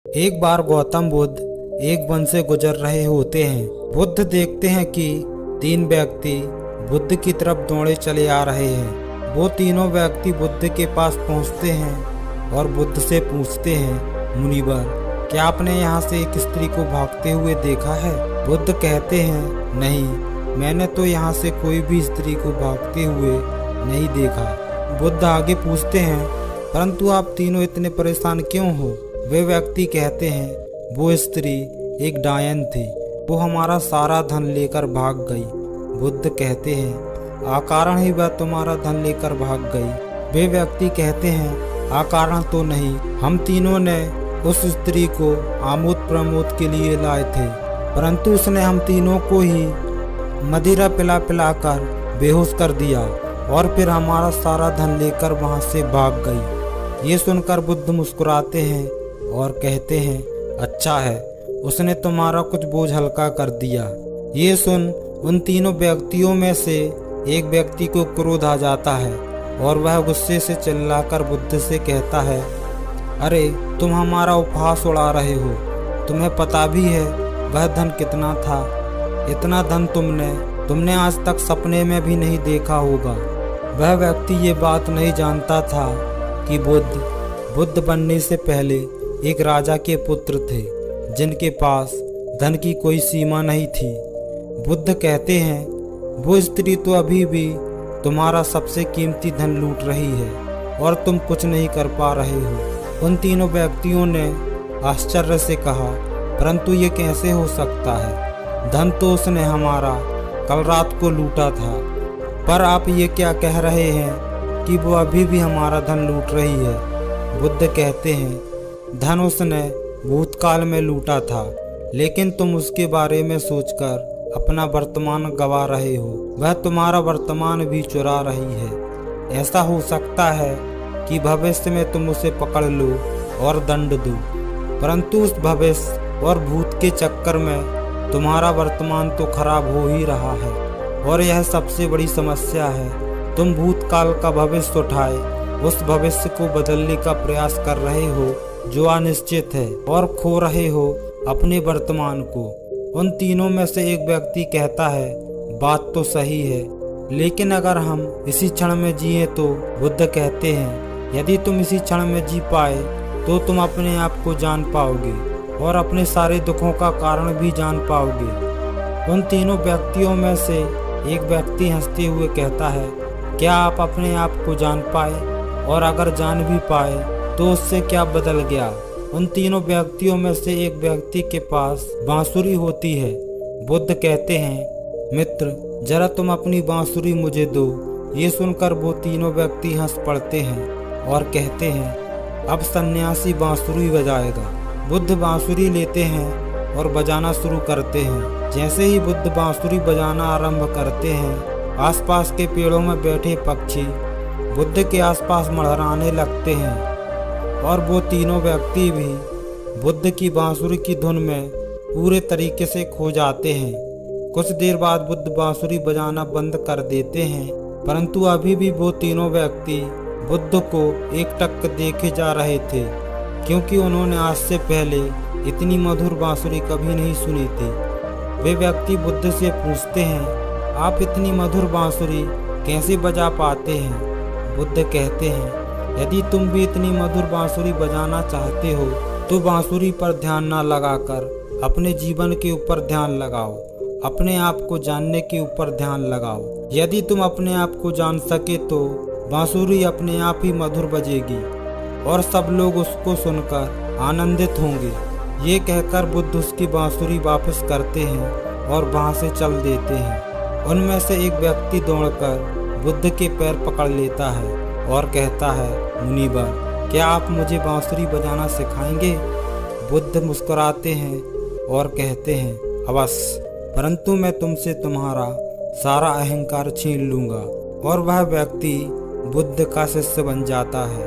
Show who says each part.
Speaker 1: एक बार गौतम बुद्ध एक वन से गुजर रहे होते हैं। बुद्ध देखते हैं कि 3 व्यक्ति बुद्ध की तरफ दौड़े चले आ रहे हैं। वो तीनों व्यक्ति बुद्ध के पास पहुंचते हैं और बुद्ध से पूछते हैं, मुनिवर, क्या आपने यहाँ से एक स्त्री को भागते हुए देखा है? बुद्ध कहते हैं, नहीं, मैंने तो यहाँ से कोई भी स्त्री को भागते हुए नहीं देखा। बुद्ध आगे पूछते हैं, परंतु आप तीनों इतने परेशान क्यों हो? वे व्यक्ति कहते हैं, वो स्त्री एक डायन थी, वो हमारा सारा धन लेकर भाग गई। बुद्ध कहते हैं, अकारण ही वह तुम्हारा धन लेकर भाग गई। वे व्यक्ति कहते हैं, अकारण तो नहीं, हम तीनों ने उस स्त्री को आमोद प्रमोद के लिए लाए थे, परंतु उसने हम तीनों को ही मदिरा पिला पिलाकर बेहोश कर दिया और फिर हमारा सारा धन लेकर वहां से भाग गई। ये सुनकर बुद्ध मुस्कुराते हैं और कहते हैं, अच्छा है, उसने तुम्हारा कुछ बोझ हल्का कर दिया। ये सुन उन तीनों व्यक्तियों में से एक व्यक्ति को क्रोध आ जाता है और वह गुस्से से चिल्लाकर बुद्ध से कहता है, अरे तुम हमारा उपहास उड़ा रहे हो, तुम्हें पता भी है वह धन कितना था? इतना धन तुमने आज तक सपने में भी नहीं देखा होगा। वह व्यक्ति ये बात नहीं जानता था कि बुद्ध बनने से पहले एक राजा के पुत्र थे जिनके पास धन की कोई सीमा नहीं थी। बुद्ध कहते हैं, वो स्त्री तो अभी भी तुम्हारा सबसे कीमती धन लूट रही है और तुम कुछ नहीं कर पा रहे हो। उन तीनों व्यक्तियों ने आश्चर्य से कहा, परंतु ये कैसे हो सकता है? धन तो उसने हमारा कल रात को लूटा था, पर आप ये क्या कह रहे हैं कि वो अभी भी हमारा धन लूट रही है? बुद्ध कहते हैं, धन उसने भूतकाल में लूटा था, लेकिन तुम उसके बारे में सोचकर अपना वर्तमान गंवा रहे हो। वह तुम्हारा वर्तमान भी चुरा रही है। ऐसा हो सकता है कि भविष्य में तुम उसे पकड़ लो और दंड दो, परंतु उस भविष्य और भूत के चक्कर में तुम्हारा वर्तमान तो खराब हो ही रहा है और यह सबसे बड़ी समस्या है। तुम भूतकाल का भविष्य उठाए उस भविष्य को बदलने का प्रयास कर रहे हो जो अनिश्चित है और खो रहे हो अपने वर्तमान को। उन तीनों में से एक व्यक्ति कहता है, बात तो सही है, लेकिन अगर हम इसी क्षण में जिए तो? बुद्ध कहते हैं, यदि तुम इसी क्षण में जी पाए तो तुम अपने आप को जान पाओगे और अपने सारे दुखों का कारण भी जान पाओगे। उन तीनों व्यक्तियों में से एक व्यक्ति हंसते हुए कहता है, क्या आप अपने आप को जान पाए? और अगर जान भी पाए तो उससे क्या बदल गया? उन तीनों व्यक्तियों में से एक व्यक्ति के पास बांसुरी होती है। बुद्ध कहते हैं, मित्र, जरा तुम अपनी बांसुरी मुझे दो। ये सुनकर वो तीनों व्यक्ति हंस पड़ते हैं और कहते हैं, अब सन्यासी बांसुरी बजाएगा। बुद्ध बांसुरी लेते हैं और बजाना शुरू करते हैं। जैसे ही बुद्ध बांसुरी बजाना आरंभ करते हैं, आसपास के पेड़ों में बैठे पक्षी बुद्ध के आसपास मड़राने लगते हैं और वो तीनों व्यक्ति भी बुद्ध की बांसुरी की धुन में पूरे तरीके से खो जाते हैं। कुछ देर बाद बुद्ध बांसुरी बजाना बंद कर देते हैं, परंतु अभी भी वो तीनों व्यक्ति बुद्ध को एकटक देखे जा रहे थे, क्योंकि उन्होंने आज से पहले इतनी मधुर बांसुरी कभी नहीं सुनी थी। वे व्यक्ति बुद्ध से पूछते हैं, आप इतनी मधुर बांसुरी कैसे बजा पाते हैं? बुद्ध कहते हैं, यदि तुम भी इतनी मधुर बांसुरी बजाना चाहते हो तो बांसुरी पर ध्यान न लगाकर अपने जीवन के ऊपर ध्यान लगाओ, अपने आप को जानने के ऊपर ध्यान लगाओ। यदि तुम अपने आप को जान सके तो बांसुरी अपने आप ही मधुर बजेगी और सब लोग उसको सुनकर आनंदित होंगे। ये कहकर बुद्ध उसकी बांसुरी वापस करते हैं और वहां से चल देते हैं। उनमें से एक व्यक्ति दौड़कर बुद्ध के पैर पकड़ लेता है और कहता है, मुनिवर, क्या आप मुझे बांसुरी बजाना सिखाएंगे? बुद्ध मुस्कुराते हैं और कहते हैं, अवश्य, परंतु मैं तुमसे तुम्हारा सारा अहंकार छीन लूंगा। और वह व्यक्ति बुद्ध का शिष्य बन जाता है।